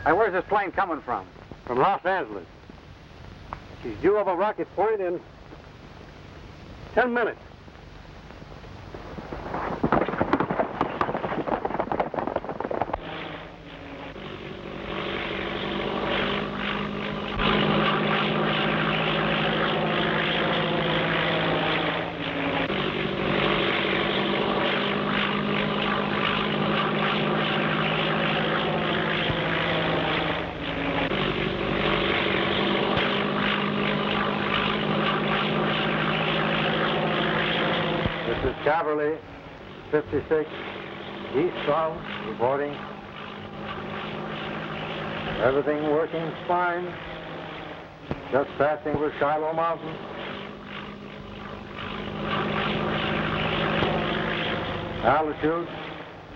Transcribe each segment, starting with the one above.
Hey, where's this plane coming from? From Los Angeles. She's due over Rocky Point in 10 minutes. Cavalry, 56, eastbound, reporting. Everything working fine. Just passing over Shiloh Mountain. Altitude,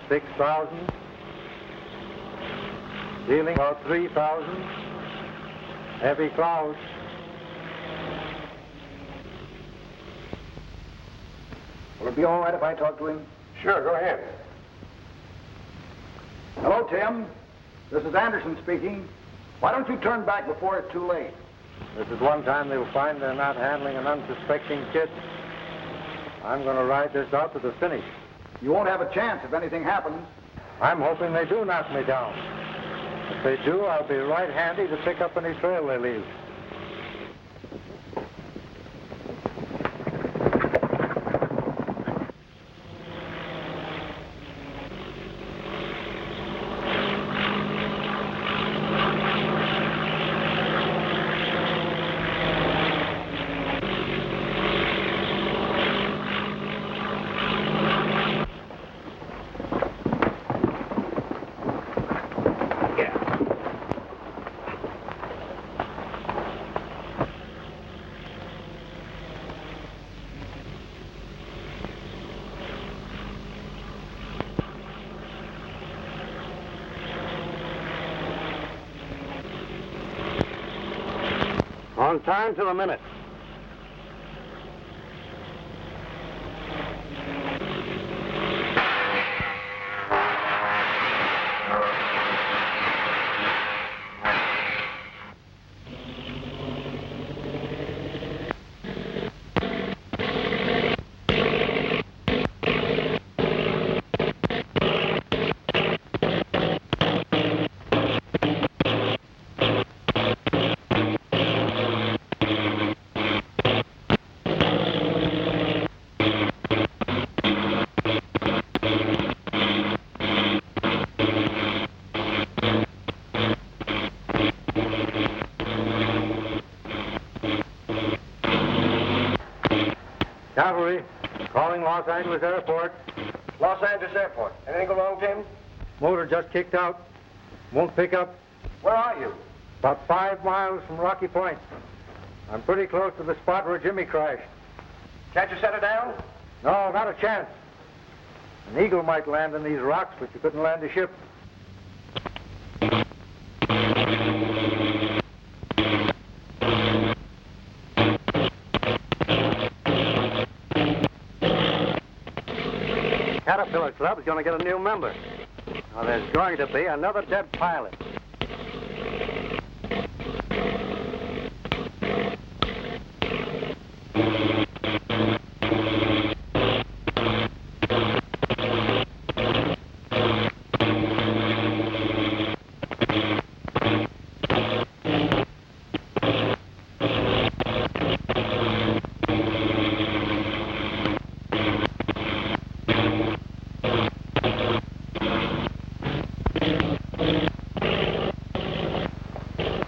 6,000. Ceiling about 3,000. Heavy clouds. Will it be all right if I talk to him? Sure, go ahead. Hello, Tim. This is Anderson speaking. Why don't you turn back before it's too late? This is one time they'll find they're not handling an unsuspecting kid. I'm going to ride this out to the finish. You won't have a chance if anything happens. I'm hoping they do knock me down. If they do, I'll be right handy to pick up any trail they leave. On time to the minute. Cavalry, calling Los Angeles Airport. Los Angeles Airport. Anything go wrong, Tim? Motor just kicked out. Won't pick up. Where are you? About 5 miles from Rocky Point. I'm pretty close to the spot where Jimmy crashed. Can't you set her down? No, not a chance. An eagle might land in these rocks, but you couldn't land a ship. Caterpillar Club's going to get a new member. Now, there's going to be another dead pilot.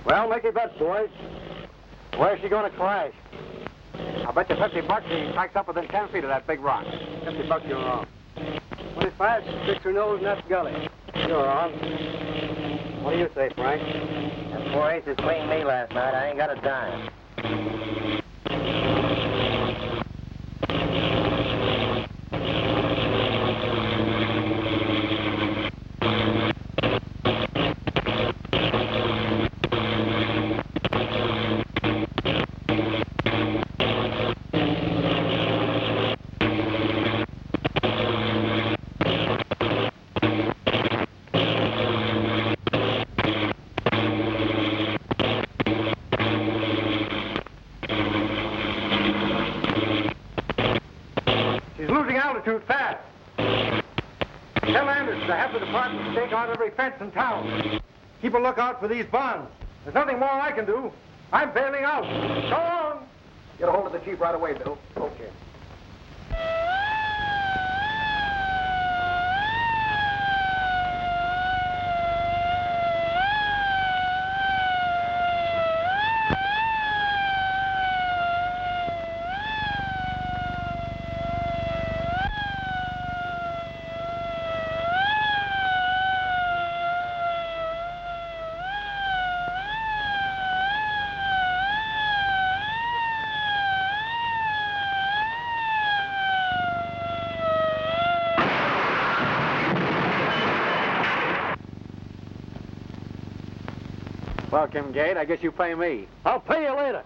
Well, make your bets, boys. Where's she going to crash? I'll bet you $50 she cracks up within 10 feet of that big rock. $50 you're wrong. 25, she sticks her nose in that gully. You're wrong. What do you say, Frank? That 4 aces cleaned me last night. I ain't got a dime. about every fence in town. Keep a lookout for these bonds. There's nothing more I can do. I'm bailing out. So long. Get a hold of the chief right away, Bill. Okay. Welcome, Gate. I guess you pay me. I'll pay you later.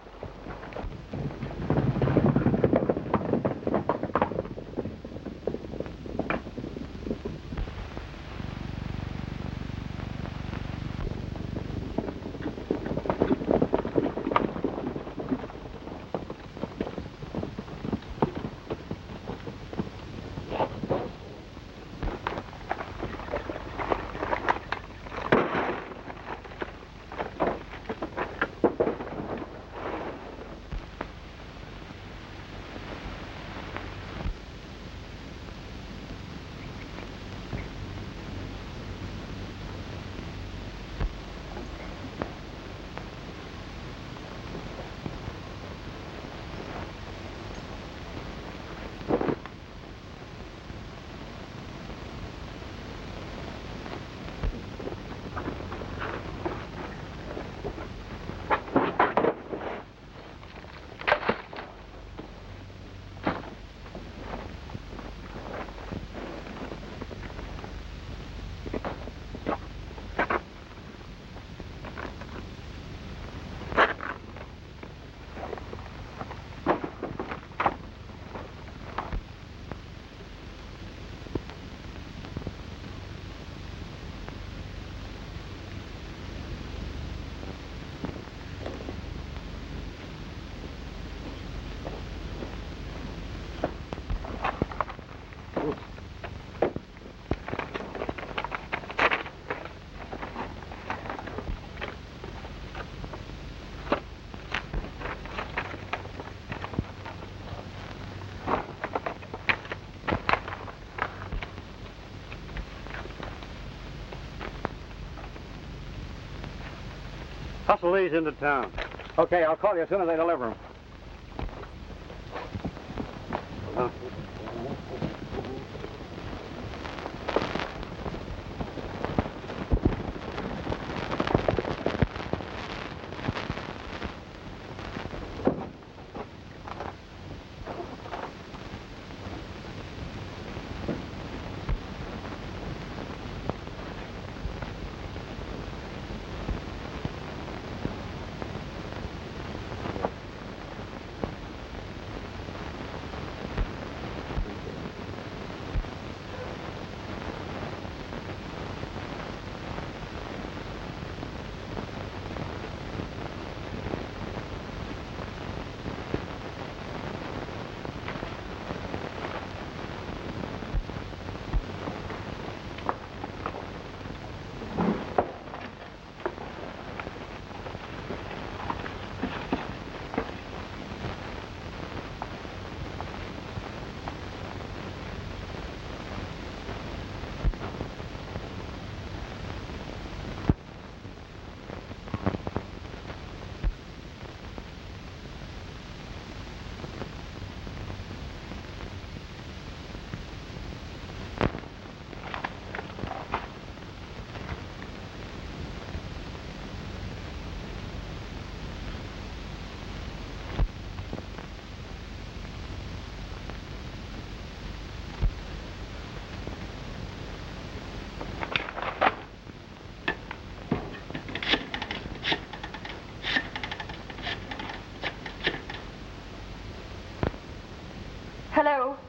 Hustle these into town. Okay, I'll call you as soon as they deliver them.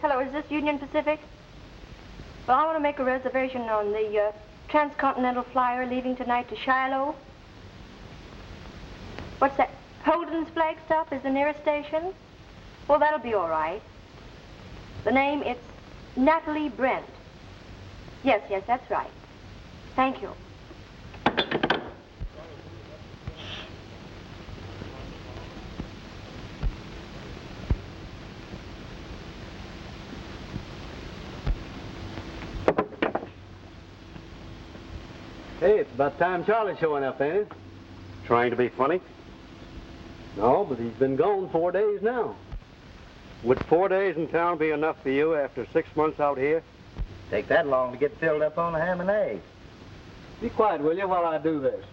Hello, is this Union Pacific? Well, I want to make a reservation on the transcontinental flyer leaving tonight to Shiloh. What's that? Holden's flag stop is the nearest station? Well, that'll be all right. The name, it's Natalie Brent. Yes, that's right. Thank you. Hey, it's about time Charlie's showing up, ain't it? Trying to be funny? No, but he's been gone 4 days now. Would 4 days in town be enough for you after 6 months out here? Take that long to get filled up on the ham and eggs. Be quiet, will you, while I do this?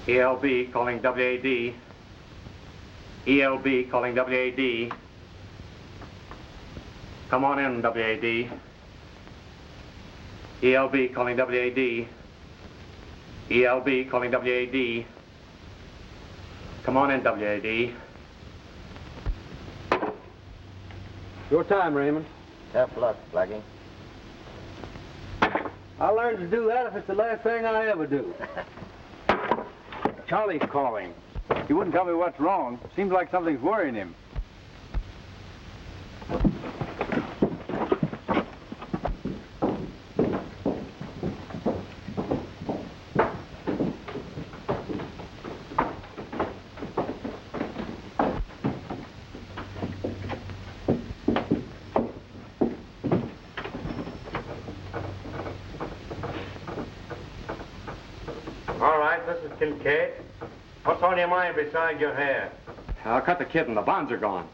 ELB calling WAD. ELB calling WAD. Come on in, WAD. ELB calling WAD. ELB calling WAD. Come on in, WAD. Your time, Raymond. Tough luck, Blackie. I'll learn to do that if it's the last thing I ever do. Charlie's calling. He wouldn't tell me what's wrong. Seems like something's worrying him. All right, this is Kincaid. What's on your mind beside your hair? I cut the kid and the bonds are gone.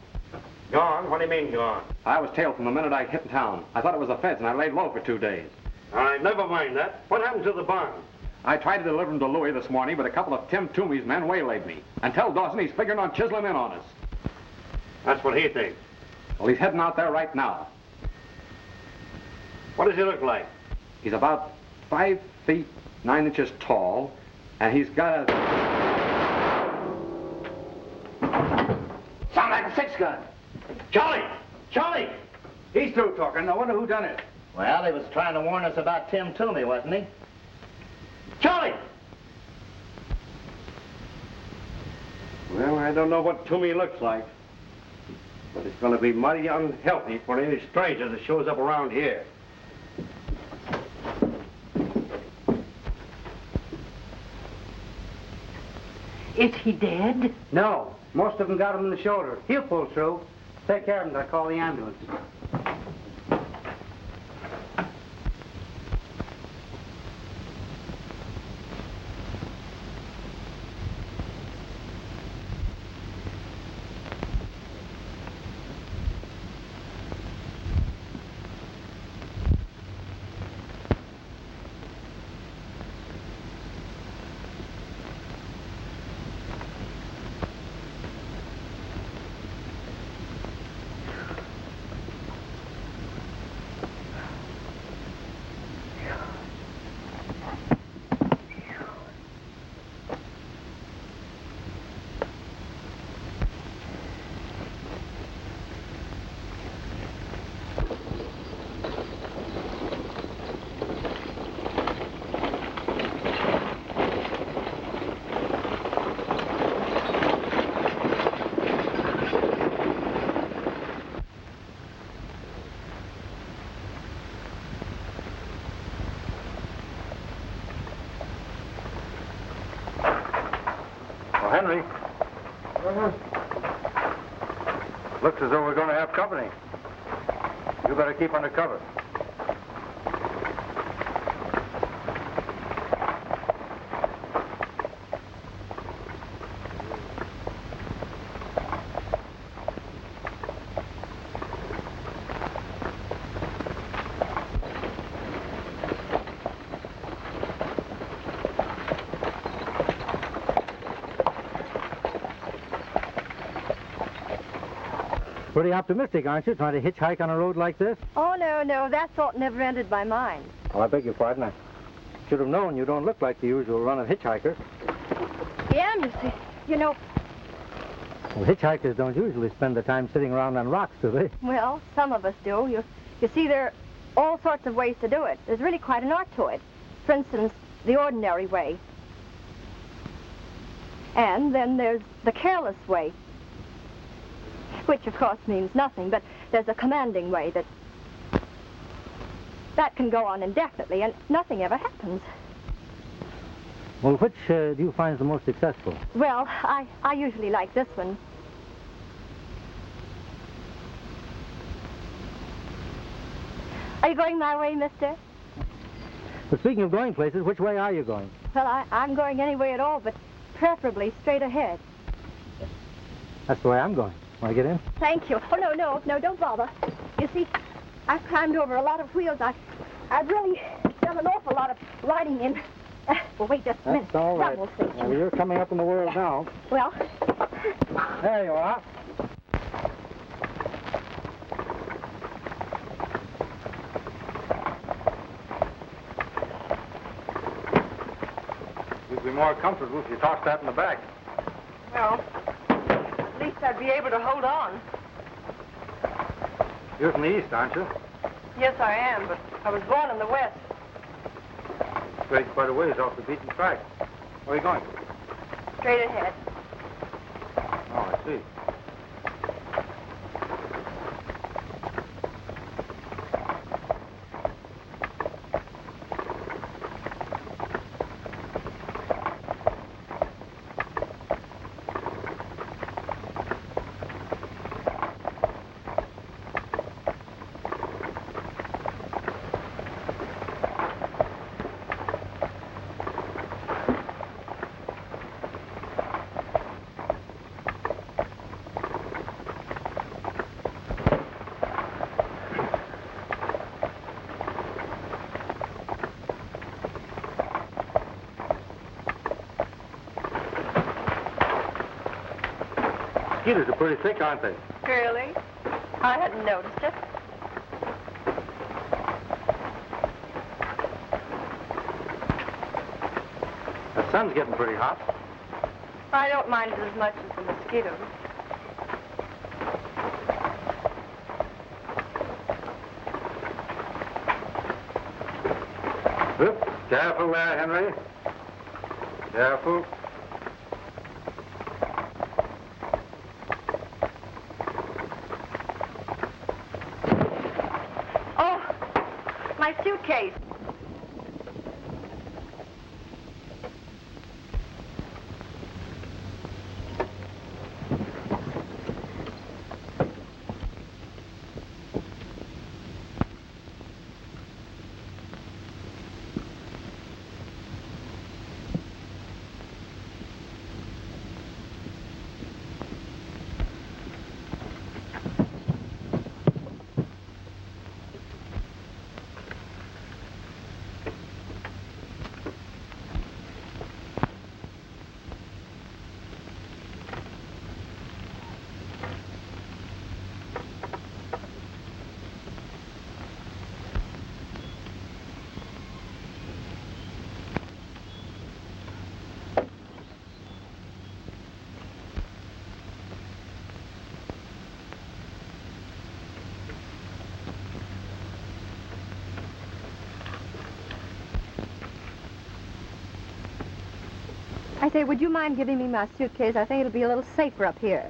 Gone? What do you mean gone? I was tailed from the minute I hit town. I thought it was the feds and I laid low for 2 days. All right, never mind that. What happened to the bonds? I tried to deliver them to Louis this morning, but a couple of Tim Toomey's men waylaid me. And tell Dawson he's figuring on chiseling in on us. That's what he thinks. Well, he's heading out there right now. What does he look like? He's about 5 feet 9 inches tall, and he's got a... Sound like a six-gun. Charlie! Charlie! He's through talking. I wonder who done it. Well, he was trying to warn us about Tim Toomey, wasn't he? Charlie! Well, I don't know what Toomey looks like, but it's going to be mighty unhealthy for any stranger that shows up around here. Is he dead? No. Most of them got him in the shoulder. He'll pull through. Take care of him. I call the ambulance. Henry. Looks as though we're going to have company. You better keep under cover. Pretty optimistic, aren't you, trying to hitchhike on a road like this? Oh, no, that thought never entered my mind. Oh, I beg your pardon. I should have known you don't look like the usual run of hitchhiker. Yeah, Missy. You know, Well, hitchhikers don't usually spend their time sitting around on rocks, do they? well, some of us do. You see, there are all sorts of ways to do it. There's really quite an art to it. For instance, the ordinary way. And then there's the careless way, which, of course, means nothing, but there's a commanding way that can go on indefinitely, and nothing ever happens. Well, which do you find is the most successful? Well, I usually like this one. Are you going my way, mister? But speaking of going places, which way are you going? Well, I'm going any way at all, but preferably straight ahead. That's the way I'm going. Want to get in? Thank you. Oh, no, don't bother. You see, I've climbed over a lot of wheels. I've really done an awful lot of riding in. Well, wait just a minute. That's all right. Double station. Well, you're coming up in the world now. Well, There you are. You'd be more comfortable if you tossed that in the back. Well, at least I'd be able to hold on. You're from the east, aren't you? Yes, I am, but I was born in the West. Straight quite a ways off the beaten track. Where are you going? Straight ahead. Oh, I see. Mosquitoes are pretty thick, aren't they? Really? I hadn't noticed it. The sun's getting pretty hot. I don't mind it as much as the mosquitoes. Whoop. Careful there, Henry. Careful. Oh, my suitcase. I say, would you mind giving me my suitcase? I think it'll be a little safer up here.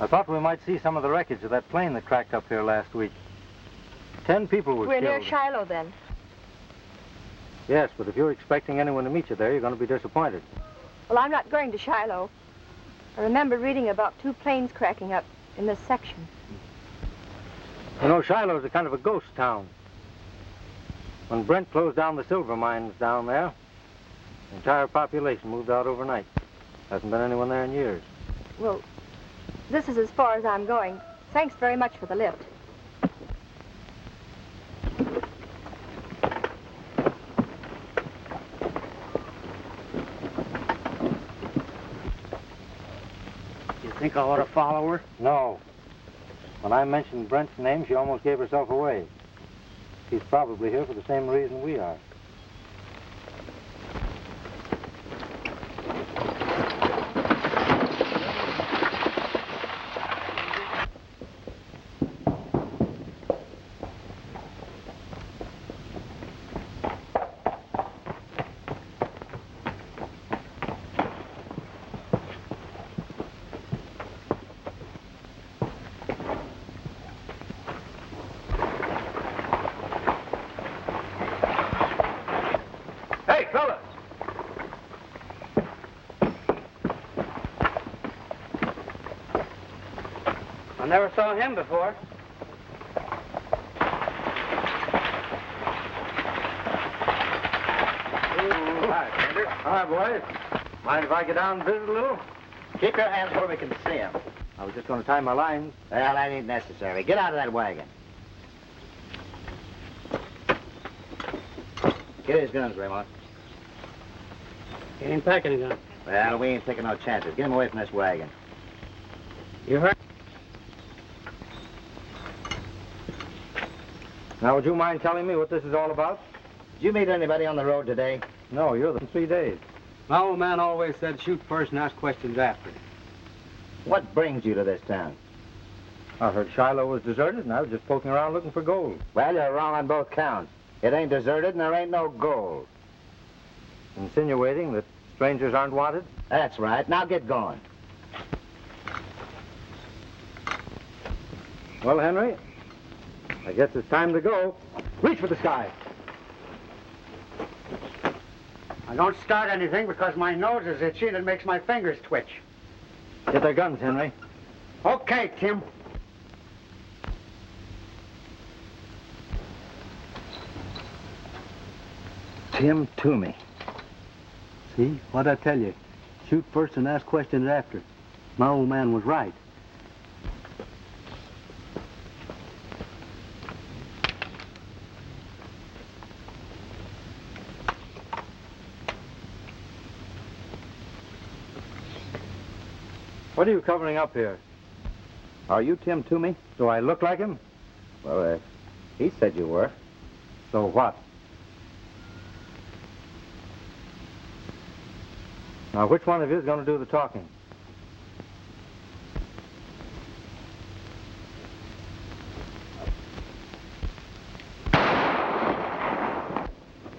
I thought we might see some of the wreckage of that plane that cracked up here last week. 10 people were We're killed. near Shiloh, then. Yes, but if you're expecting anyone to meet you there, you're going to be disappointed. Well, I'm not going to Shiloh. I remember reading about 2 planes cracking up in this section. You know, Shiloh's a kind of a ghost town. When Brent closed down the silver mines down there, the entire population moved out overnight. Hasn't been anyone there in years. Well, this is as far as I'm going. Thanks very much for the lift. You think I ought to follow her? No. When I mentioned Brent's name, she almost gave herself away. She's probably here for the same reason we are. Hey, fellas! I never saw him before. Hi, Sander. Hi, boys. Mind if I get down and visit a little? Keep your hands where we can see him. I was just going to tie my lines. Well, that ain't necessary. Get out of that wagon. Get his guns, Raymond. He ain't packing a gun. Well, we ain't taking no chances. Get him away from this wagon. You heard? Now, would you mind telling me what this is all about? Did you meet anybody on the road today? No, you're the 3 days. My old man always said shoot first and ask questions after. What brings you to this town? I heard Shiloh was deserted, and I was just poking around looking for gold. Well, you're wrong on both counts. It ain't deserted and there ain't no gold. Insinuating that strangers aren't wanted? That's right. Now get going. Well, Henry, I guess it's time to go. Reach for the sky. I don't start anything because my nose is itchy and it makes my fingers twitch. Get their guns, Henry. Okay, Tim. Tim Toomey. See, what'd I tell you? Shoot first and ask questions after. My old man was right. What are you covering up here? Are you Tim Toomey? Do I look like him? Well, he said you were. So what? Now, which one of you is going to do the talking?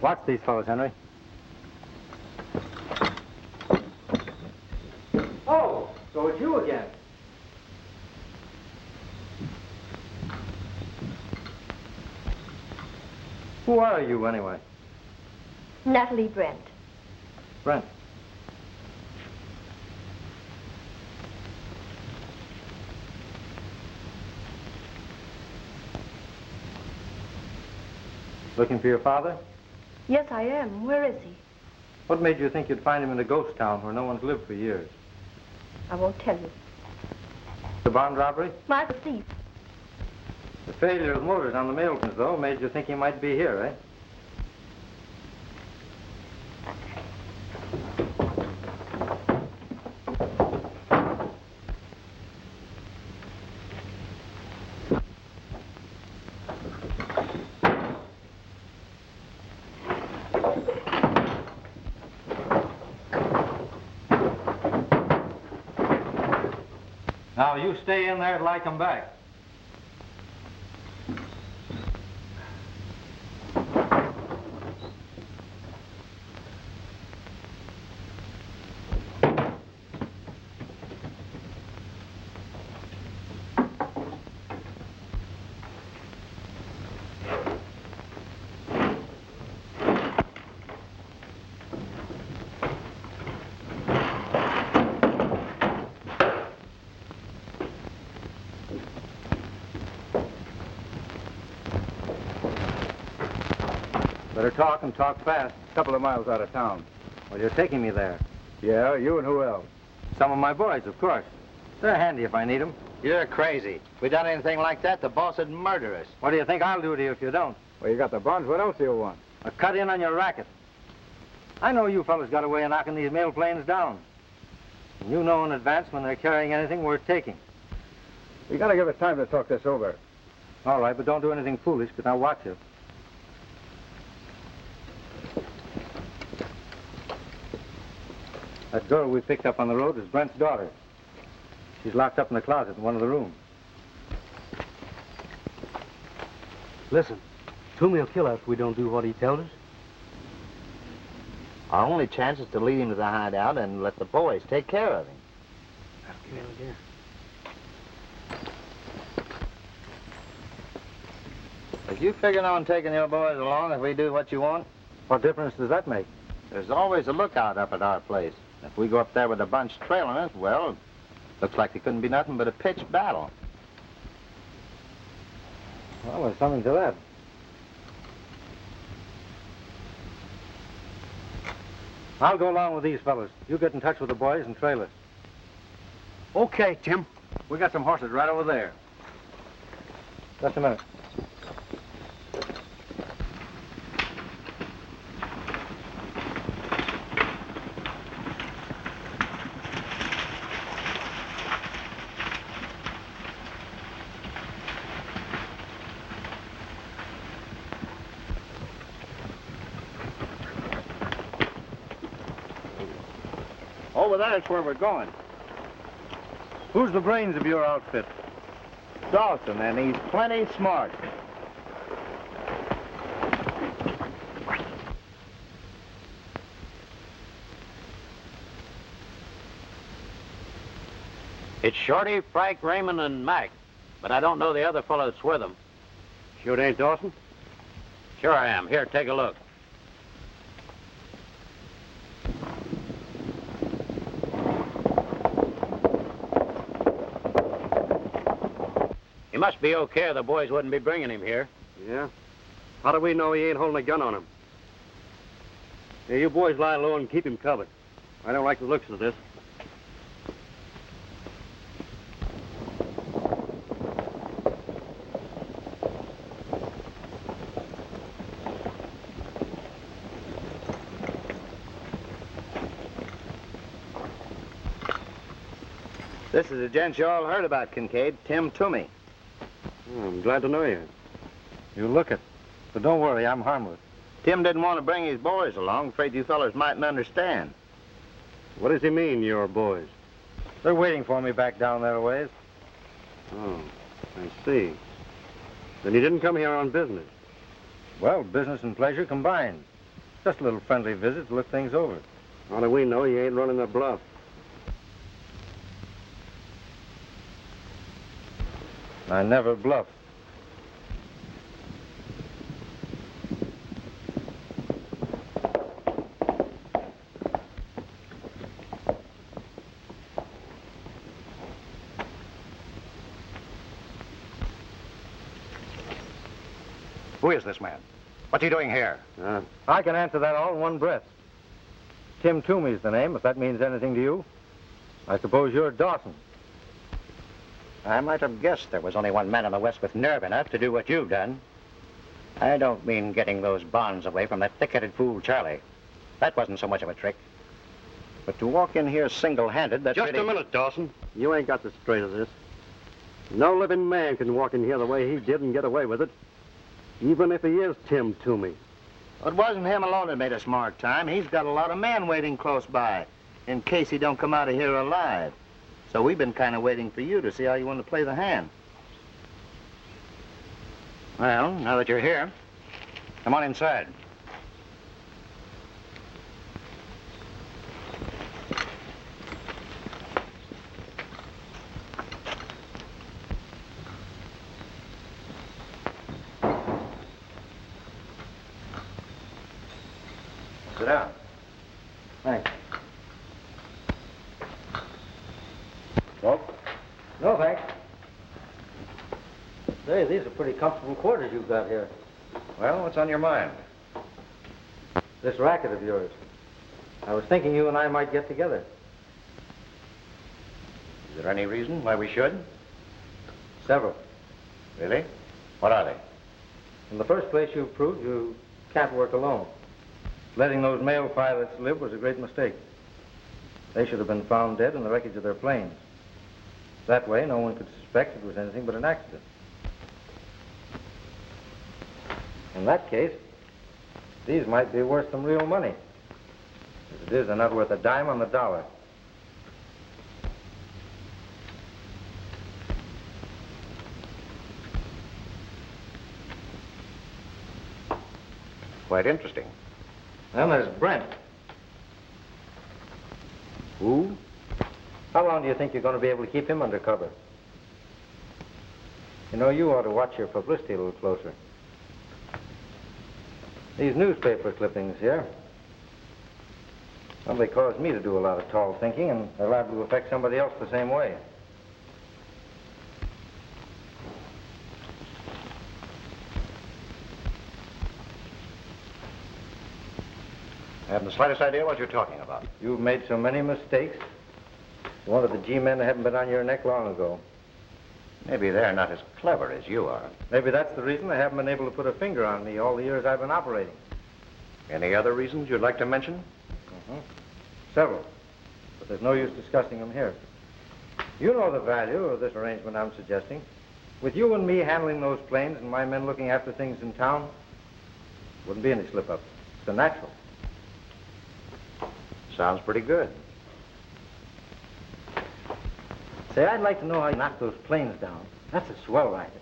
Watch these fellows, Henry. Oh, so it's you again. Who are you, anyway? Natalie Brent. Brent. Looking for your father? Yes, I am. Where is he? What made you think you'd find him in a ghost town where no one's lived for years? I won't tell you. The bond robbery? My thief. The failure of motors on the mail trucks, though, made you think he might be here, eh? Now, you stay in there till I come back. Better talk and talk fast. A couple of miles out of town. Well, you're taking me there. Yeah, you and who else? Some of my boys, of course. They're handy if I need them. You're crazy. If we done anything like that, the boss would murder us. What do you think I'll do to you if you don't? Well, you got the bonds. What else do you want? A cut in on your racket. I know you fellas got a way of knocking these mail planes down. And you know in advance when they're carrying anything worth taking. You gotta give us time to talk this over. All right, but don't do anything foolish, because I'll watch you. That girl we picked up on the road is Brent's daughter. She's locked up in the closet in one of the rooms. Listen, Toomey will kill us if we don't do what he tells us. Our only chance is to lead him to the hideout and let the boys take care of him. Give me a idea. If you figuring on taking your boys along if we do what you want? What difference does that make? There's always a lookout up at our place. If we go up there with a bunch trailing us, well, looks like it couldn't be nothing but a pitched battle. Well, there's something to that. I'll go along with these fellas. You get in touch with the boys and trail us. Okay, Tim. We got some horses right over there. Just a minute. Over there's where we're going. Who's the brains of your outfit? Dawson, and he's plenty smart. It's Shorty, Frank, Raymond, and Mac, but I don't know the other fellow that's with them. Sure it ain't Dawson? Sure I am. Here, take a look. He must be okay, or the boys wouldn't be bringing him here. Yeah? How do we know he ain't holding a gun on him? Hey, you boys lie low and keep him covered. I don't like the looks of this. This is the gent you all heard about, Kincaid, Tim Toomey. Oh, I'm glad to know you. You look it. But don't worry, I'm harmless. Tim didn't want to bring his boys along, afraid you fellas mightn't understand. What does he mean, your boys? They're waiting for me back down there a ways. Oh, I see. Then he didn't come here on business. Well, business and pleasure combined. Just a little friendly visit to look things over. How do we know he ain't running the bluff? I never bluff. Who is this man? What's he doing here? I can answer that all in one breath. Tim Toomey's the name, if that means anything to you. I suppose you're Dawson. I might have guessed there was only one man in the West with nerve enough to do what you've done. I don't mean getting those bonds away from that thick-headed fool, Charlie. That wasn't so much of a trick. But to walk in here single-handed, that's Just really... a minute, Dawson. You ain't got the straight of this. No living man can walk in here the way he did and get away with it. Even if he is Tim Toomey. It wasn't him alone that made a smart time. He's got a lot of men waiting close by, in case he don't come out of here alive. So we've been kind of waiting for you to see how you want to play the hand. Well, now that you're here, come on inside. Sit down. Thanks. Smoke? No, thanks. Say, these are pretty comfortable quarters you've got here. Well, what's on your mind? This racket of yours. I was thinking you and I might get together. Is there any reason why we should? Several. Really? What are they? In the first place, you've proved you can't work alone. Letting those male pilots live was a great mistake. They should have been found dead in the wreckage of their planes. That way, no one could suspect it was anything but an accident. In that case, these might be worth some real money. As it is, they're not worth a dime on the dollar. Quite interesting. Then there's Brent. Who? How long do you think you're going to be able to keep him under cover? You know, you ought to watch your publicity a little closer. These newspaper clippings here, well, they cause me to do a lot of tall thinking, and they're liable to affect somebody else the same way. I haven't the slightest idea what you're talking about. You've made so many mistakes. You're one of the G-men that haven't been on your neck long ago. Maybe they're not as clever as you are. Maybe that's the reason they haven't been able to put a finger on me all the years I've been operating. Any other reasons you'd like to mention? Several. But there's no use discussing them here. You know the value of this arrangement I'm suggesting. With you and me handling those planes and my men looking after things in town, wouldn't be any slip-up. It's a natural. Sounds pretty good. Say, I'd like to know how you knocked those planes down. That's a swell racket.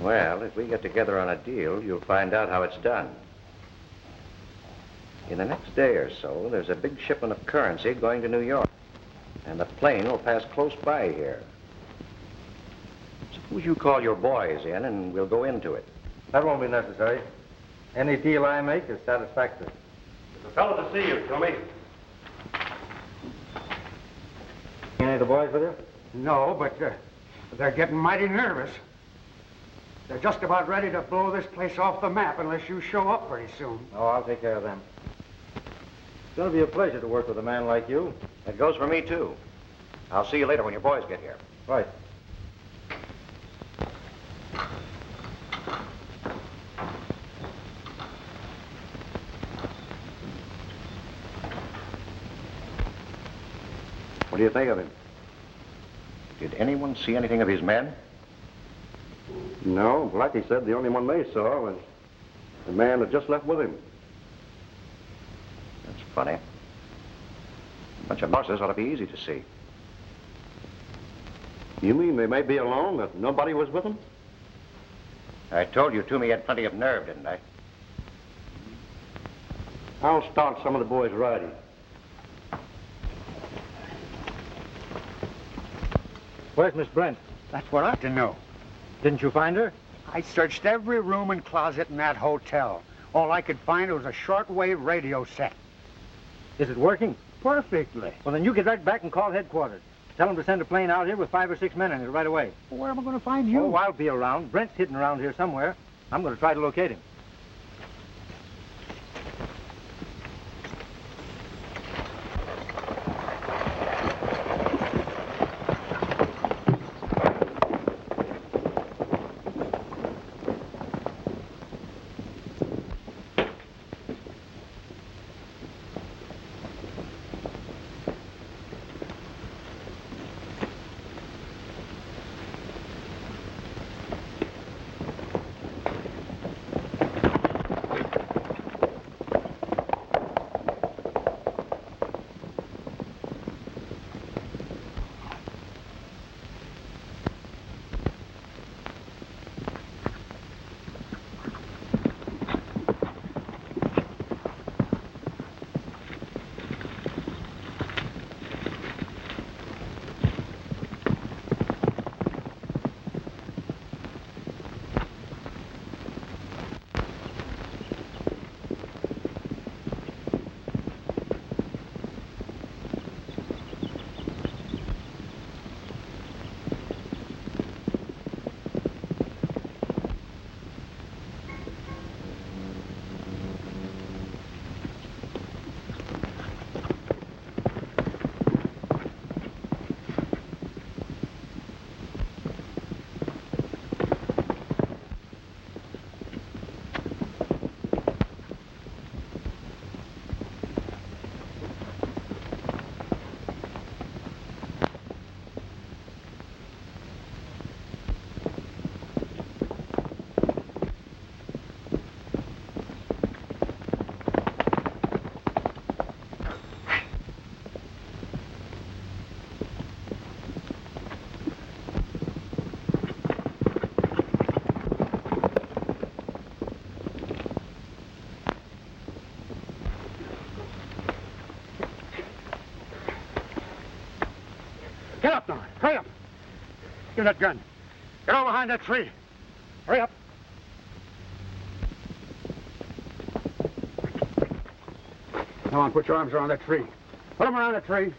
Well, if we get together on a deal, you'll find out how it's done. In the next day or so, there's a big shipment of currency going to New York. And the plane will pass close by here. Suppose you call your boys in and we'll go into it. That won't be necessary. Any deal I make is satisfactory. It's a fellow to see you, Tommy. Any of the boys with you? No, but they're getting mighty nervous. They're just about ready to blow this place off the map unless you show up pretty soon. Oh, I'll take care of them. It's going to be a pleasure to work with a man like you. It goes for me, too. I'll see you later when your boys get here. Right. What do you think of him? Did anyone see anything of his men? No, Blackie said the only one they saw was the man that just left with him. That's funny. A bunch of horses ought to be easy to see. You mean they may be alone, that nobody was with them? I told you Toomey had plenty of nerve, didn't I? I'll start some of the boys riding. Where's Miss Brent? That's what I have to know. Didn't you find her? I searched every room and closet in that hotel. All I could find was a shortwave radio set. Is it working? Perfectly. Well, then you get right back and call headquarters. Tell them to send a plane out here with 5 or 6 men in it right away. Well, where am I going to find you? Oh, I'll be around. Brent's hidden around here somewhere. I'm going to try to locate him. Give that gun. Get over behind that tree. Hurry up. Come on, put your arms around that tree. Put them around the tree.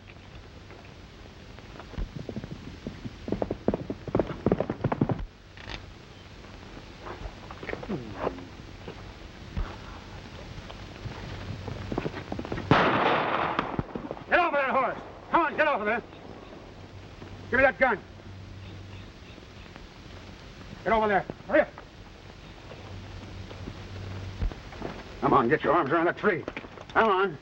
Get off of that horse. Come on, get off of there. Give me that gun. Get over there. Hurry up. Come on, get your arms around that tree. Come on.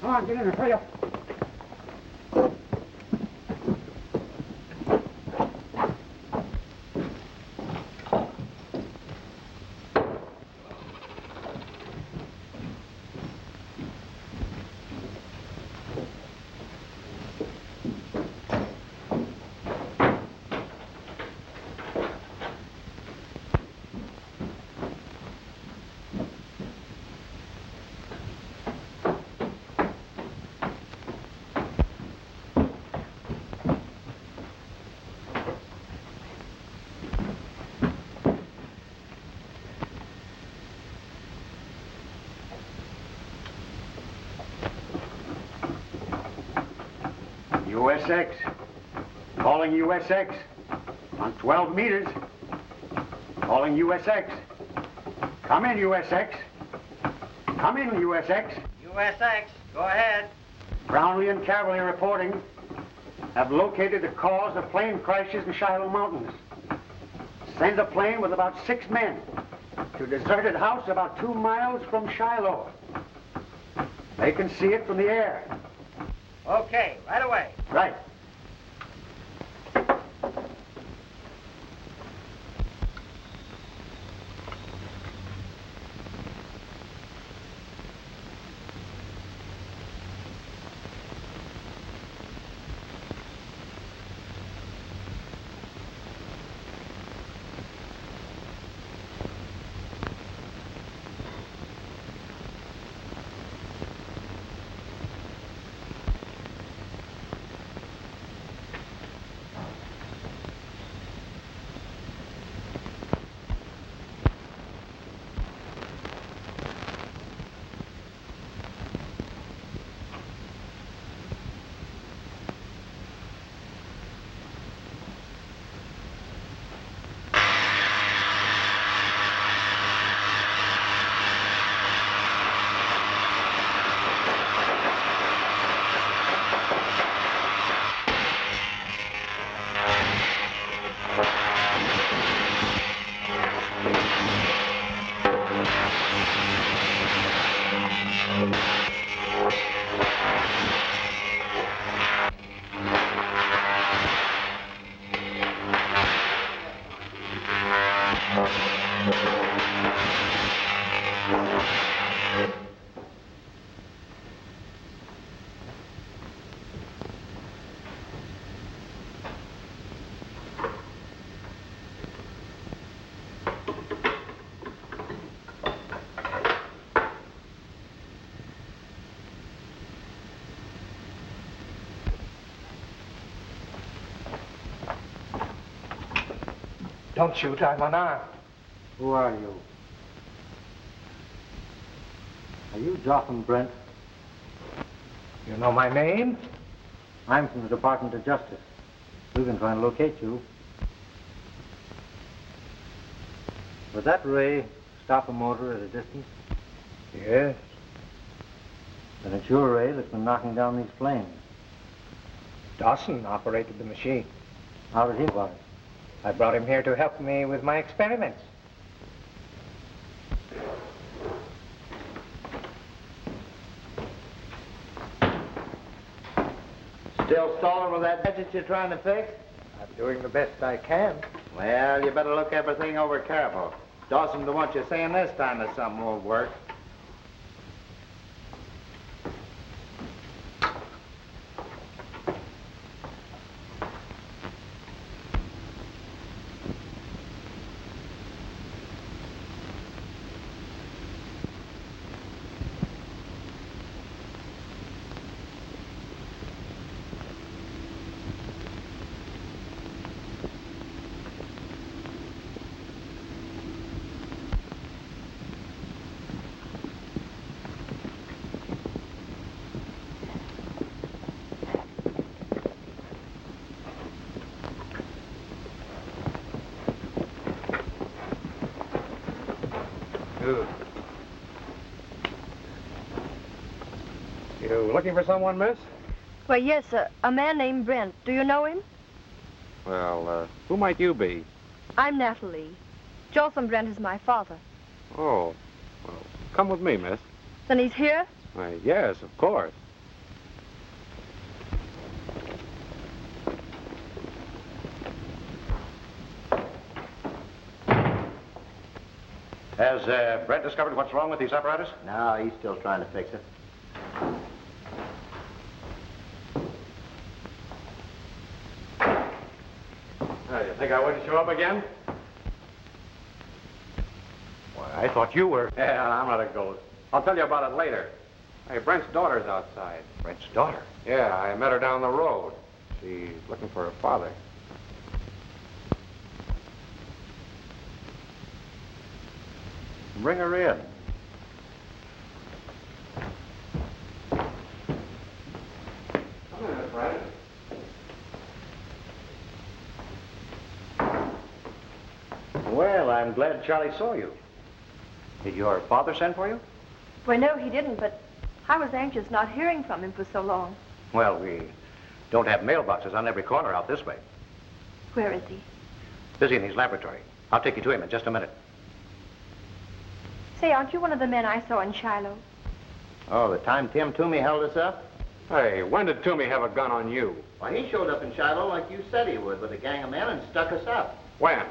Come on, get in there, hurry up. USX. Calling USX. On 12 meters. Calling USX. Come in, USX. Come in, USX. USX, go ahead. Brownlee and Cavalry reporting. Have located the cause of plane crashes in Shiloh Mountains. Send a plane with about 6 men to a deserted house about 2 miles from Shiloh. They can see it from the air. Okay, right away. Right. Don't shoot, I'm unarmed. Who are you? Are you Jotham Brent? You know my name? I'm from the Department of Justice. We've been trying to locate you. Was that Ray stop a motor at a distance? Yes. Then it's your Ray that's been knocking down these planes. Dawson operated the machine. How did he about it? I brought him here to help me with my experiments. Still stalling with that gadget you're trying to fix? I'm doing the best I can. Well, you better look everything over careful. Dawson don't want you saying this time that something won't work. You looking for someone, miss? Well, yes, a man named Brent. Do you know him? Well, who might you be? I'm Natalie. Jotham Brent is my father. Oh, well, come with me, miss. Then he's here? Why, yes, of course. Has Brent discovered what's wrong with these apparatus? No, he's still trying to fix it. You think I wouldn't show up again? Why, I thought you were. Yeah, I'm not a ghost. I'll tell you about it later. Hey, Brent's daughter's outside. Brent's daughter? Yeah, I met her down the road. She's looking for her father. Bring her in. Come in, Brent. Well, I'm glad Charlie saw you. Did your father send for you? Well, no, he didn't, but I was anxious not hearing from him for so long. Well, we don't have mailboxes on every corner out this way. Where is he? Busy in his laboratory. I'll take you to him in just a minute. Say, aren't you one of the men I saw in Shiloh? Oh, the time Tim Toomey held us up? Hey, when did Toomey have a gun on you? Why, he showed up in Shiloh like you said he would with a gang of men and stuck us up. When?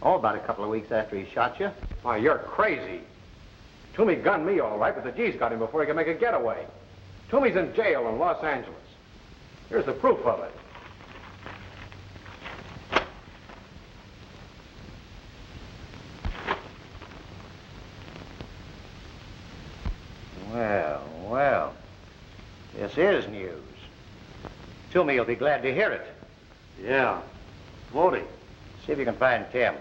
Oh, about a couple of weeks after he shot you. Why, you're crazy. Toomey gunned me all right, but the G's got him before he could make a getaway. Toomey's in jail in Los Angeles. Here's the proof of it. Well, well. This is news. Toomey will be glad to hear it. Yeah. Won't he? See if you can find Tim.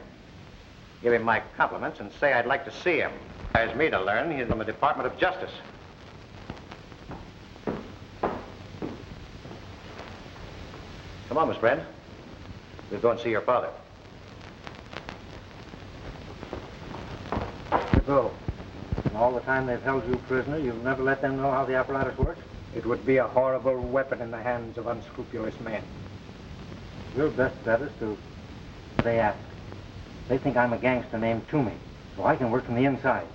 Give him my compliments and say I'd like to see him. Requires me to learn he's from the Department of Justice. Come on, Miss Brent. We'll go and see your father. You go. And all the time they've held you prisoner, you've never let them know how the apparatus works? It would be a horrible weapon in the hands of unscrupulous men. Your best bet is to... They ask. They think I'm a gangster named Toomey, so I can work from the inside.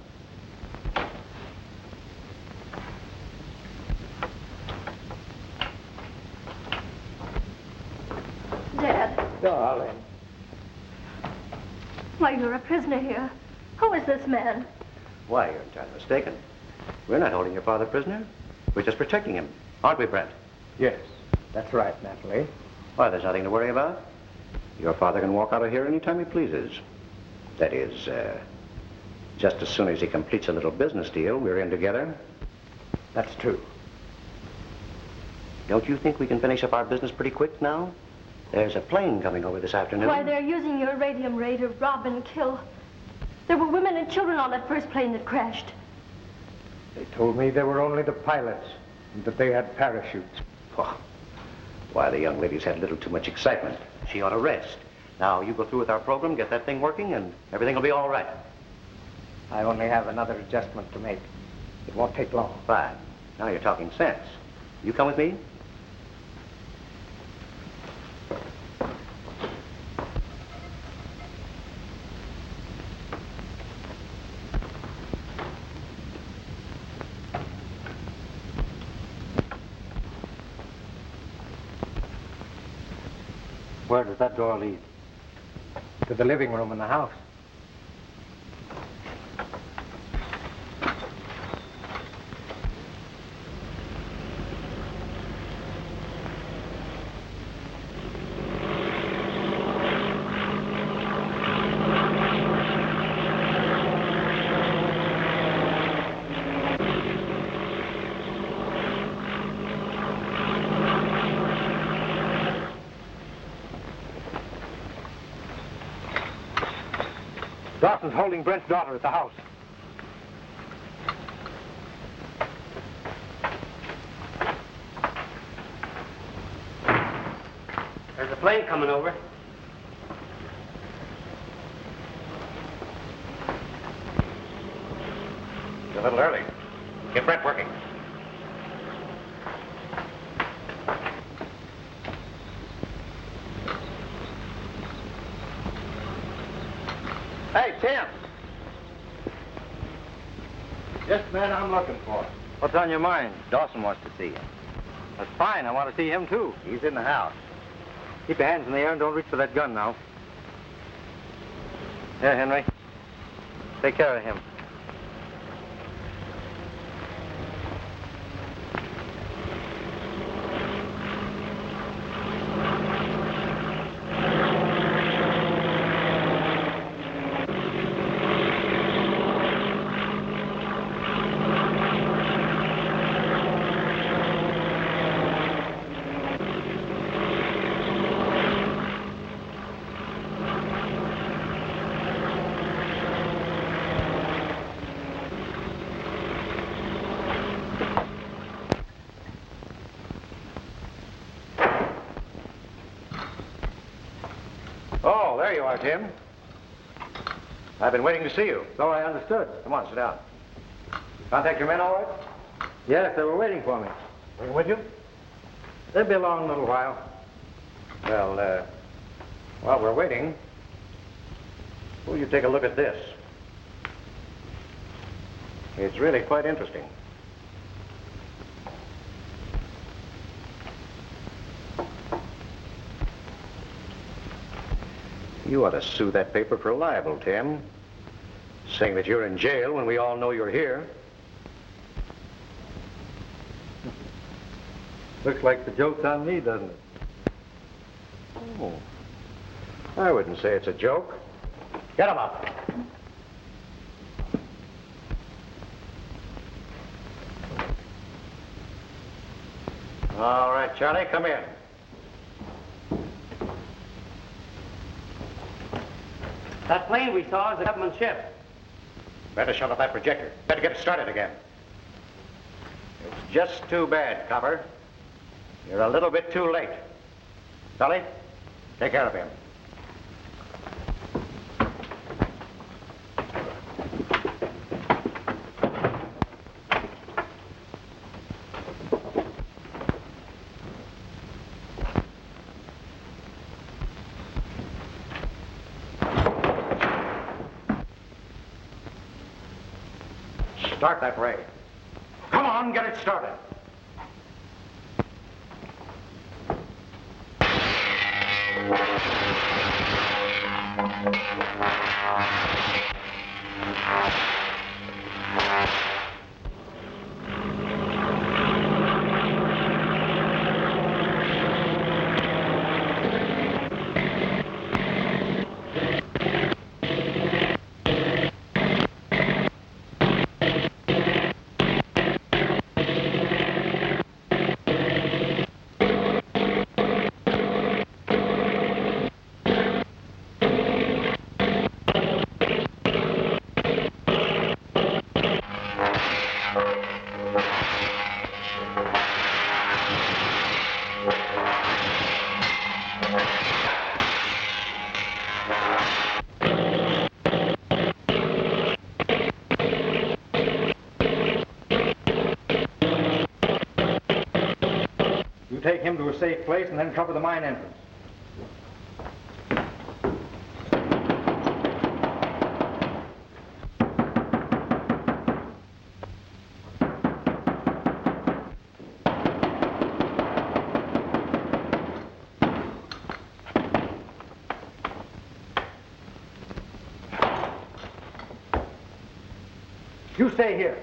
Dad. Darling. Why, you're a prisoner here. Who is this man? Why, you're entirely mistaken. We're not holding your father prisoner. We're just protecting him. Aren't we, Brent? Yes, that's right, Natalie. Why, there's nothing to worry about. Your father can walk out of here anytime he pleases. That is, just as soon as he completes a little business deal we're in together. That's true. Don't you think we can finish up our business pretty quick now? There's a plane coming over this afternoon. Why, they're using your radium ray to rob and kill. There were women and children on that first plane that crashed. They told me there were only the pilots and that they had parachutes. Oh, why, the young ladies had a little too much excitement. She ought to rest. Now, you go through with our program, get that thing working, and everything will be all right. I only have another adjustment to make. It won't take long. Fine. Now you're talking sense. You come with me? Where does that door lead? To the living room in the house. Dawson's holding Brent's daughter at the house. There's a plane coming over. You're a little early. Get Brent working. Hey, Tim. Just the man I'm looking for. What's on your mind? Dawson wants to see you. That's fine. I want to see him, too. He's in the house. Keep your hands in the air and don't reach for that gun now. Here, Henry. Take care of him. Oh, there you are, Tim. I've been waiting to see you. So I understood. Come on, sit down. Contact your men all right? Yes, they were waiting for me. Bring with you? They'll be along in a little while. Well, while we're waiting, will you take a look at this? It's really quite interesting. You ought to sue that paper for libel, Tim. Saying that you're in jail when we all know you're here. Looks like the joke's on me, doesn't it? Oh, I wouldn't say it's a joke. Get him up. All right, Charlie, come in. That plane we saw is a government ship. Better shut off that projector. Better get it started again. It's just too bad, Copper. You're a little bit too late. Sully, take care of him. Start that ray. Come on, get it started. take him to a safe place and then cover the mine entrance. You stay here.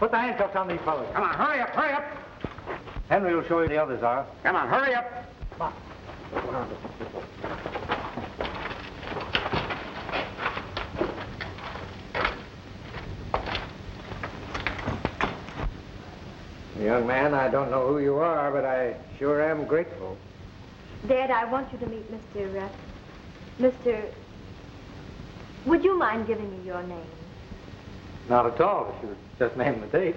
Put the handcuffs on these fellows. Come on, hurry up, hurry up. Henry will show you the others are. Come on, hurry up. Come on. Young man, I don't know who you are, but I sure am grateful. Dad, I want you to meet Mr. Would you mind giving me your name? Not at all, if you would just name the date.